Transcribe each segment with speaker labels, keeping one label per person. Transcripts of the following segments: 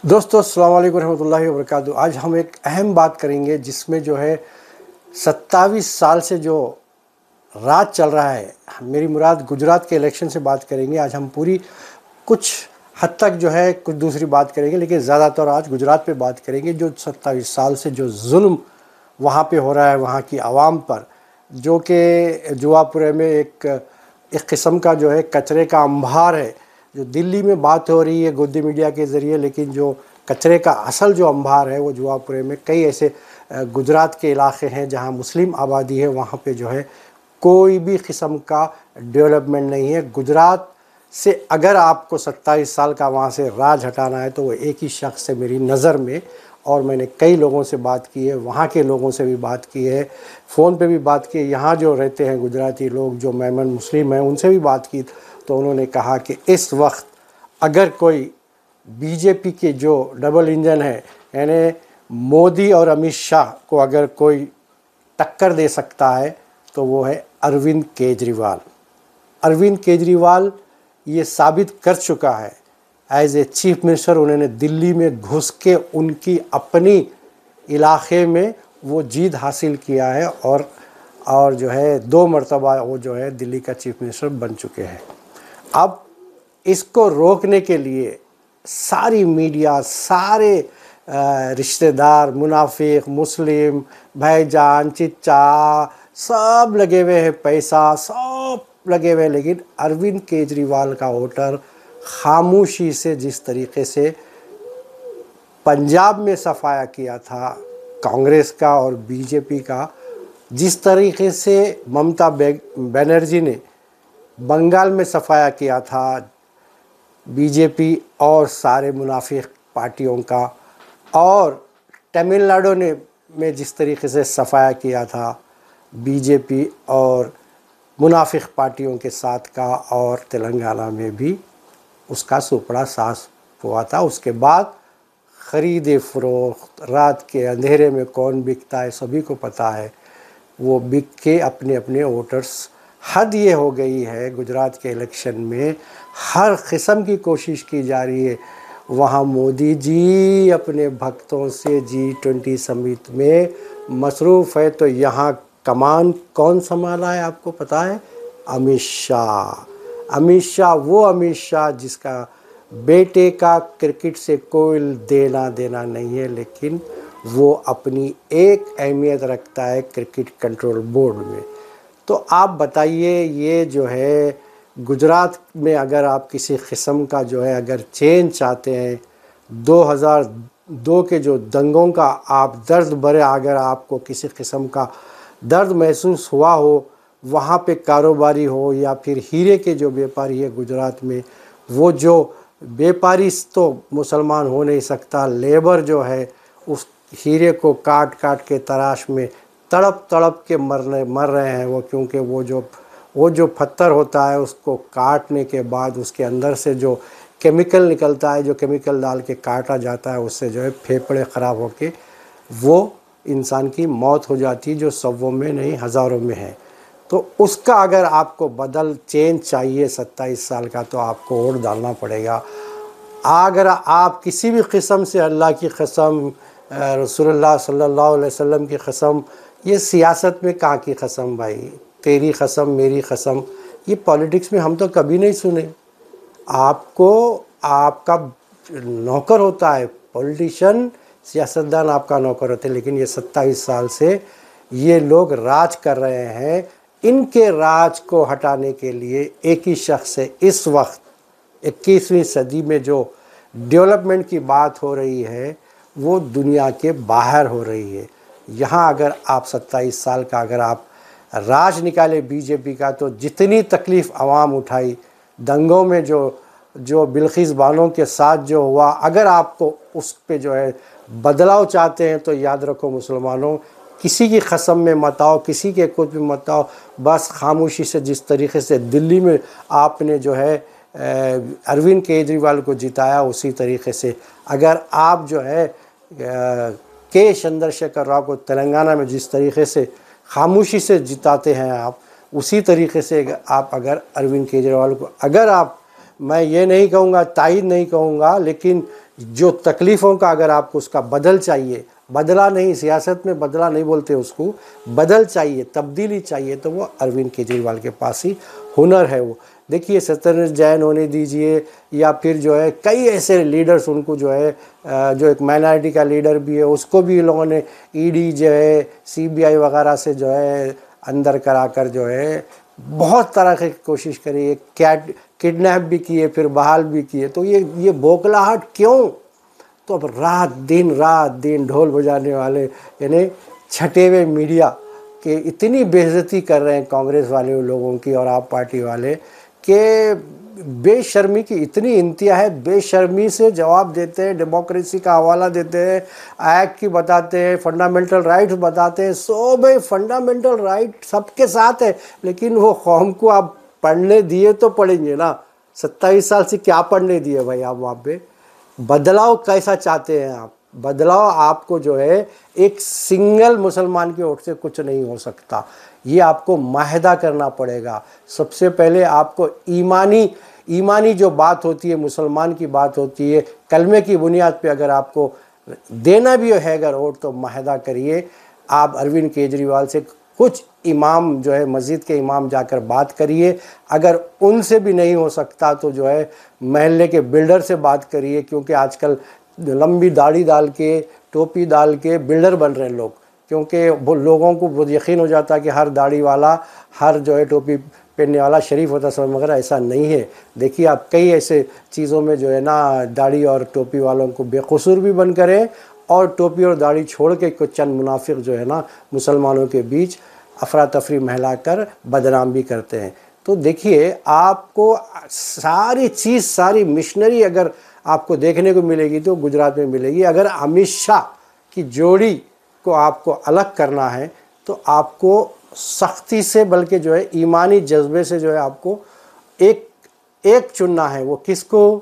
Speaker 1: दोस्तों अस्सलाम वालेकुम रहमतुल्लाहि व बरकातहू। आज हम एक अहम बात करेंगे जिसमें जो है 27 साल से जो राज चल रहा है, मेरी मुराद गुजरात के इलेक्शन से बात करेंगे। आज हम पूरी कुछ हद तक जो है कुछ दूसरी बात करेंगे, लेकिन ज़्यादातर आज गुजरात पे बात करेंगे। जो 27 साल से जो जुल्म वहाँ पे हो रहा है वहाँ की आवाम पर, जो कि जुवापुरे में एक किस्म का जो है कचरे का अंबार है। जो दिल्ली में बात हो रही है गोदी मीडिया के ज़रिए, लेकिन जो कचरे का असल जो अंबार है वो जुवापुरे में कई ऐसे गुजरात के इलाके हैं जहाँ मुस्लिम आबादी है, वहाँ पे जो है कोई भी किस्म का डेवलपमेंट नहीं है। गुजरात से अगर आपको 27 साल का वहाँ से राज हटाना है तो वो एक ही शख्स है मेरी नज़र में। और मैंने कई लोगों से बात की है, वहाँ के लोगों से भी बात की है, फ़ोन पे भी बात की है, यहाँ जो रहते हैं गुजराती लोग जो मेमन मुस्लिम हैं उनसे भी बात की। तो उन्होंने कहा कि इस वक्त अगर कोई बीजेपी के जो डबल इंजन है, यानी मोदी और अमित शाह को अगर कोई टक्कर दे सकता है तो वो है अरविंद केजरीवाल। अरविंद केजरीवाल ये साबित कर चुका है, एज ए चीफ मिनिस्टर उन्होंने दिल्ली में घुस के उनकी अपनी इलाके में वो जीत हासिल किया है और जो है 2 मरतबा वो जो है दिल्ली का चीफ मिनिस्टर बन चुके हैं। अब इसको रोकने के लिए सारी मीडिया, सारे रिश्तेदार, मुनाफिक, मुस्लिम, भाईजान, चिच्चा सब लगे हुए हैं, पैसा सब लगे हुए हैं, लेकिन अरविंद केजरीवाल का वोटर खामोशी से जिस तरीके से पंजाब में सफाया किया था कांग्रेस का और बीजेपी का, जिस तरीके से ममता बनर्जी ने बंगाल में सफाया किया था बीजेपी और सारे मुनाफिक पार्टियों का, और तमिलनाडु ने में जिस तरीके से सफाया किया था बीजेपी और मुनाफिक पार्टियों के साथ का, और तेलंगाना में भी उसका सुपड़ा साफ हुआ था। उसके बाद ख़रीदे फ़रोख्त, रात के अंधेरे में कौन बिकता है सभी को पता है, वो बिक के अपने अपने वोटर्स, हद ये हो गई है गुजरात के इलेक्शन में हर किस्म की कोशिश की जा रही है। वहाँ मोदी जी अपने भक्तों से G20 समिट में मसरूफ़ है, तो यहाँ कमान कौन संभाला है आपको पता है? अमित शाह। अमित शाह, वो अमित शाह जिसका बेटे का क्रिकेट से कोई देना देना नहीं है, लेकिन वो अपनी एक अहमियत रखता है क्रिकेट कंट्रोल बोर्ड में। तो आप बताइए, ये जो है गुजरात में अगर आप किसी किस्म का जो है अगर चेंज चाहते हैं, 2002 के जो दंगों का आप दर्द भरे, अगर आपको किसी किस्म का दर्द महसूस हुआ हो, वहाँ पे कारोबारी हो या फिर हीरे के जो व्यापारी है गुजरात में, वो जो व्यापारी तो मुसलमान हो नहीं सकता, लेबर जो है उस हीरे को काट काट के तराश में तड़प तड़प के मर रहे हैं वो, क्योंकि वो जो पत्थर होता है उसको काटने के बाद उसके अंदर से जो केमिकल निकलता है, जो केमिकल डाल के काटा जाता है, उससे जो है फेफड़े ख़राब होके वो इंसान की मौत हो जाती है, जो सौों में नहीं हज़ारों में है। तो उसका अगर आपको बदल चेंज चाहिए 27 साल का, तो आपको वोट डालना पड़ेगा। अगर आप किसी भी किस्म से, अल्लाह की कसम, रसूलुल्लाह सल्लल्लाहु अलैहि वसल्लम की कसम, ये सियासत में कहाँ की कसम भाई, तेरी कसम मेरी कसम, ये पॉलिटिक्स में हम तो कभी नहीं सुने। आपको आपका नौकर होता है पॉलिटिशियन, सियासतदान आपका नौकर होते हैं, लेकिन ये 27 साल से ये लोग राज कर रहे हैं। इनके राज को हटाने के लिए एक ही शख्स है। इस वक्त 21वीं सदी में जो डेवलपमेंट की बात हो रही है वो दुनिया के बाहर हो रही है। यहाँ अगर आप 27 साल का अगर आप राज निकाले बीजेपी का, तो जितनी तकलीफ़ आवाम उठाई दंगों में, जो बिल्किस बानो के साथ जो हुआ, अगर आपको उस पे जो है बदलाव चाहते हैं तो याद रखो मुसलमानों, किसी की कसम में मत आओ, किसी के कुछ में मत आओ, बस खामोशी से जिस तरीके से दिल्ली में आपने जो है अरविंद केजरीवाल को जिताया, उसी तरीके से अगर आप जो है के चंद्रशेखर राव को तेलंगाना में जिस तरीके से खामोशी से जिताते हैं आप, उसी तरीके से आप अगर अरविंद केजरीवाल को, अगर आप, मैं ये नहीं कहूँगा, तायद नहीं कहूँगा, लेकिन जो तकलीफ़ों का अगर आपको उसका बदल चाहिए, बदला नहीं, सियासत में बदला नहीं बोलते उसको, बदल चाहिए, तब्दीली चाहिए, तो वो अरविंद केजरीवाल के पास ही हुनर है। वो देखिए सत्येंद्र जैन होने दीजिए, या फिर जो है कई ऐसे लीडर्स उनको जो है जो एक माइनॉरिटी का लीडर भी है उसको भी लोगों ने ईडी जो है सीबीआई वगैरह से जो है अंदर कराकर जो है बहुत तरह की कोशिश करी, एक किडनैप भी किए, फिर बहाल भी किए। तो ये बौखलाहट क्यों? तो अब रात दिन ढोल बजाने वाले यानी छटे हुए मीडिया के इतनी बेइज्जती कर रहे हैं कांग्रेस वाले लोगों की और आप पार्टी वाले, कि बेशर्मी की इतनी इंतहा है, बेशर्मी से जवाब देते हैं, डेमोक्रेसी का हवाला देते हैं, एक्ट की बताते हैं, फंडामेंटल राइट्स बताते हैं। सो भाई फंडामेंटल राइट सबके साथ है, लेकिन वो कौम को आप पढ़ने दिए तो पढ़ेंगे ना। 27 साल से क्या पढ़ने दिए भाई आप वहाँ पे? बदलाव कैसा चाहते हैं आप? बदलाव आपको जो है एक सिंगल मुसलमान के वोट से कुछ नहीं हो सकता, ये आपको माहदा करना पड़ेगा। सबसे पहले आपको ईमानी जो बात होती है, मुसलमान की बात होती है, कलमे की बुनियाद पे अगर आपको देना भी है अगर वोट, तो माहदा करिए। आप अरविंद केजरीवाल से कुछ इमाम जो है मस्जिद के इमाम जाकर बात करिए, अगर उनसे भी नहीं हो सकता तो जो है महल्ले के बिल्डर से बात करिए, क्योंकि आजकल लंबी दाढ़ी डाल के, टोपी डाल के बिल्डर बन रहे हैं लोग, क्योंकि वो लोगों को बहुत यकीन हो जाता है कि हर दाढ़ी वाला, हर जो है टोपी पहनने वाला शरीफ होता है, मगर ऐसा नहीं है। देखिए आप कई ऐसे चीज़ों में जो है ना दाढ़ी और टोपी वालों को बेकसूर भी बन करें, और टोपी और दाढ़ी छोड़ के कुछ चंद मुनाफिक जो है ना मुसलमानों के बीच अफरा तफरी महलाकर बदनाम भी करते हैं। तो देखिए आपको सारी चीज़, सारी मिशनरी अगर आपको देखने को मिलेगी तो गुजरात में मिलेगी। अगर अमित शाह की जोड़ी को आपको अलग करना है तो आपको सख्ती से, बल्कि जो है ईमानी जज्बे से जो है आपको एक चुनना है। वो किसको?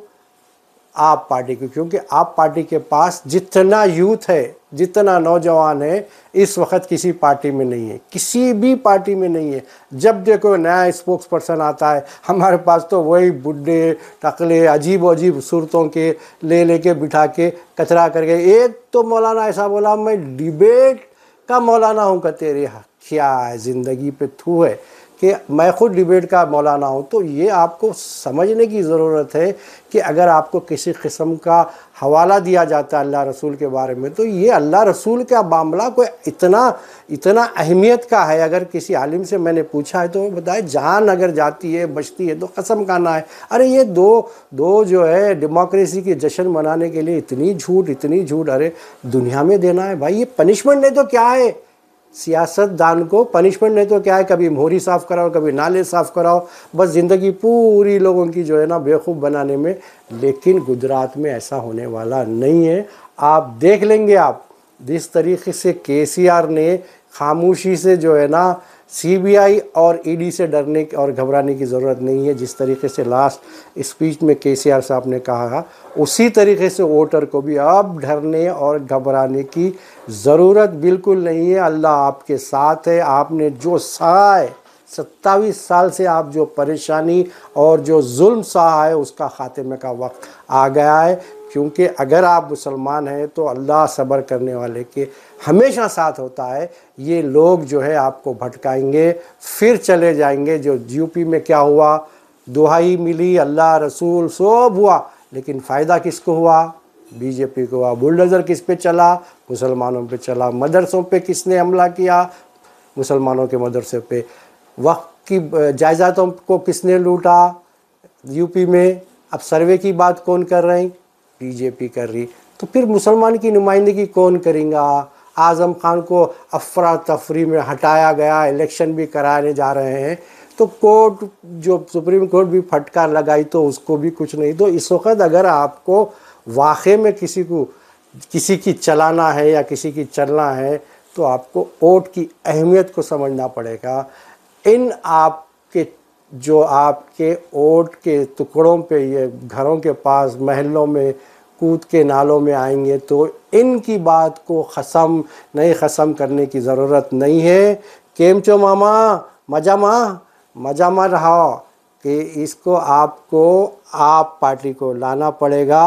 Speaker 1: आप पार्टी को, क्योंकि आप पार्टी के पास जितना यूथ है, जितना नौजवान है, इस वक्त किसी पार्टी में नहीं है, किसी भी पार्टी में नहीं है। जब देखो नया स्पोक्स पर्सन आता है, हमारे पास तो वही बुढ़े टकले अजीब अजीब सूरतों के लेके बिठा के कचरा करके। एक तो मौलाना ऐसा बोला, मैं डिबेट का मौलाना हूँ। का तेरे क्या है, ज़िंदगी पे थू है कि मैं खुद डिबेट का मौलाना हूँ। तो ये आपको समझने की ज़रूरत है कि अगर आपको किसी किस्म का हवाला दिया जाता है अल्लाह रसूल के बारे में, तो ये अल्लाह रसूल का मामला कोई इतना अहमियत का है। अगर किसी आलिम से मैंने पूछा है तो वो बताए जान अगर जाती है, बचती है, तो कसम खाना है। अरे ये दो जो है डेमोक्रेसी की जश्न मनाने के लिए इतनी झूठ, अरे दुनिया में देना है भाई। ये पनिशमेंट नहीं तो क्या है? सियासतदान को पनिशमेंट नहीं तो क्या है? कभी मोहरी साफ़ कराओ, कभी नाले साफ़ कराओ, बस ज़िंदगी पूरी लोगों की जो है ना बेवकूफ़ बनाने में। लेकिन गुजरात में ऐसा होने वाला नहीं है। आप देख लेंगे, आप जिस तरीके से केसीआर ने खामोशी से जो है ना, सीबीआई और ईडी से डरने और घबराने की ज़रूरत नहीं है। जिस तरीके से लास्ट स्पीच में केसीआर साहब ने कहा, उसी तरीके से वोटर को भी अब डरने और घबराने की ज़रूरत बिल्कुल नहीं है। अल्लाह आपके साथ है। आपने जो सहा है, 27 साल से आप जो परेशानी और जो जुल्म सहा है, उसका खात्मे का वक्त आ गया है। क्योंकि अगर आप मुसलमान हैं तो अल्लाह सब्र करने वाले के हमेशा साथ होता है। ये लोग जो है आपको भटकाएंगे, फिर चले जाएंगे। जो यूपी में क्या हुआ, दुहाई मिली, अल्लाह रसूल सब हुआ, लेकिन फ़ायदा किसको हुआ? बीजेपी को हुआ। बुलडोज़र किस पे चला? मुसलमानों पे चला। मदरसों पे किसने हमला किया? मुसलमानों के मदरसे पे। वक्त की जायदादों को किसने लूटा? यूपी में। अब सर्वे की बात कौन कर रहे हैं? बीजेपी कर रही। तो फिर मुसलमान की नुमाइंदगी कौन करेगा? आज़म खान को अफरा तफरी में हटाया गया, इलेक्शन भी कराने जा रहे हैं, तो कोर्ट, जो सुप्रीम कोर्ट भी फटकार लगाई तो उसको भी कुछ नहीं। तो इस वक्त अगर आपको वाकई में किसी की चलाना है या किसी की चलना है, तो आपको वोट की अहमियत को समझना पड़ेगा। इन आपके वोट के टुकड़ों पे, ये घरों के पास, महलों में कूद के नालों में आएंगे, तो इनकी बात को ख़त्म करने की ज़रूरत नहीं है। केमचो मामा, मजा रहा कि इसको आपको आप पार्टी को लाना पड़ेगा।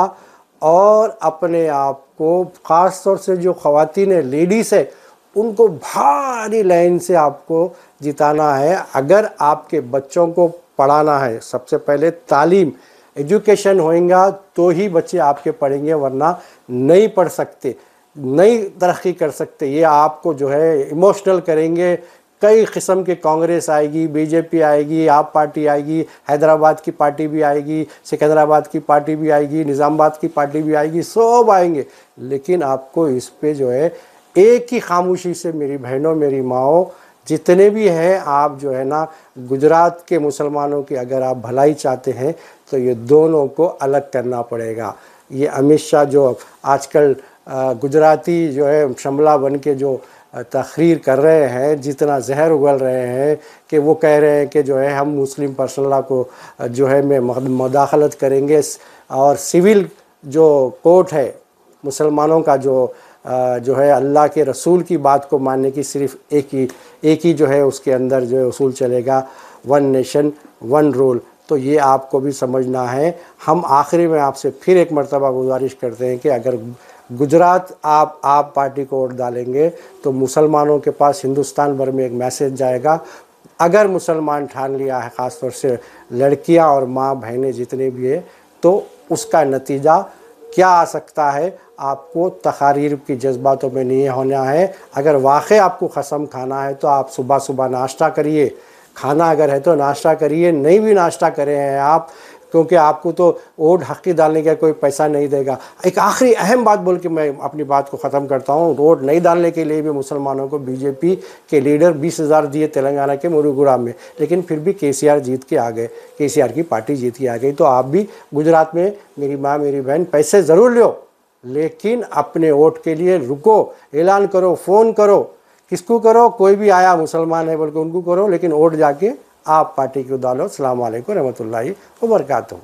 Speaker 1: और अपने आप को, ख़ास तौर से जो ख़वातीन लेडीज़ है, उनको भारी लाइन से आपको जिताना है। अगर आपके बच्चों को पढ़ाना है, सबसे पहले तालीम, एजुकेशन होएगा तो ही बच्चे आपके पढ़ेंगे, वरना नहीं पढ़ सकते, नहीं तरक्की कर सकते। ये आपको जो है इमोशनल करेंगे। कई किस्म के कांग्रेस आएगी, बीजेपी आएगी, आप पार्टी आएगी, हैदराबाद की पार्टी भी आएगी, सिकंदराबाद की पार्टी भी आएगी, निज़ामाबाद की पार्टी भी आएगी, सब आएंगे, लेकिन आपको इस पे जो है एक ही खामोशी से, मेरी बहनों, मेरी माओ, जितने भी हैं, आप जो है ना गुजरात के मुसलमानों की अगर आप भलाई चाहते हैं तो ये दोनों को अलग करना पड़ेगा। ये अमित शाह जो आजकल गुजराती जो है शमला बन के जो तकरीर कर रहे हैं, जितना जहर उगल रहे हैं कि वो कह रहे हैं कि जो है हम मुस्लिम पर्सनल को जो है में मुदाखलत करेंगे, और सिविल जो कोर्ट है मुसलमानों का जो है अल्लाह के रसूल की बात को मानने की सिर्फ एक ही जो है उसके अंदर जो है उसूल चलेगा, वन नेशन वन रूल। तो ये आपको भी समझना है। हम आखिरी में आपसे फिर एक मर्तबा गुजारिश करते हैं कि अगर गुजरात आप पार्टी को वोट डालेंगे तो मुसलमानों के पास हिंदुस्तान भर में एक मैसेज जाएगा। अगर मुसलमान ठान लिया है, ख़ास तौर से लड़कियां और माँ बहनें जितने भी है, तो उसका नतीजा क्या आ सकता है, आपको तकारीर की जज्बातों में नहीं होना है। अगर वाकई आपको कसम खाना है तो आप सुबह सुबह नाश्ता करिए, खाना अगर है तो नाश्ता करिए, नहीं भी नाश्ता करें हैं आप, क्योंकि आपको तो वोट हक़ी डालने का कोई पैसा नहीं देगा। एक आखिरी अहम बात बोल के मैं अपनी बात को ख़त्म करता हूँ। वोट नहीं डालने के लिए भी मुसलमानों को बीजेपी के लीडर 20,000 दिए तेलंगाना के मुरुगुराम में, लेकिन फिर भी केसीआर जीत के आ गए, केसीआर की पार्टी जीत के आ गई। तो आप भी गुजरात में, मेरी माँ, मेरी बहन, पैसे ज़रूर लो, लेकिन अपने वोट के लिए रुको, ऐलान करो, फ़ोन करो, किसको करो, कोई भी आया मुसलमान है बोल के उनको करो, लेकिन वोट जाके आप पार्टी को डालो। अस्सलाम वालेकुम रहमतुल्लाहि व बरकातहू।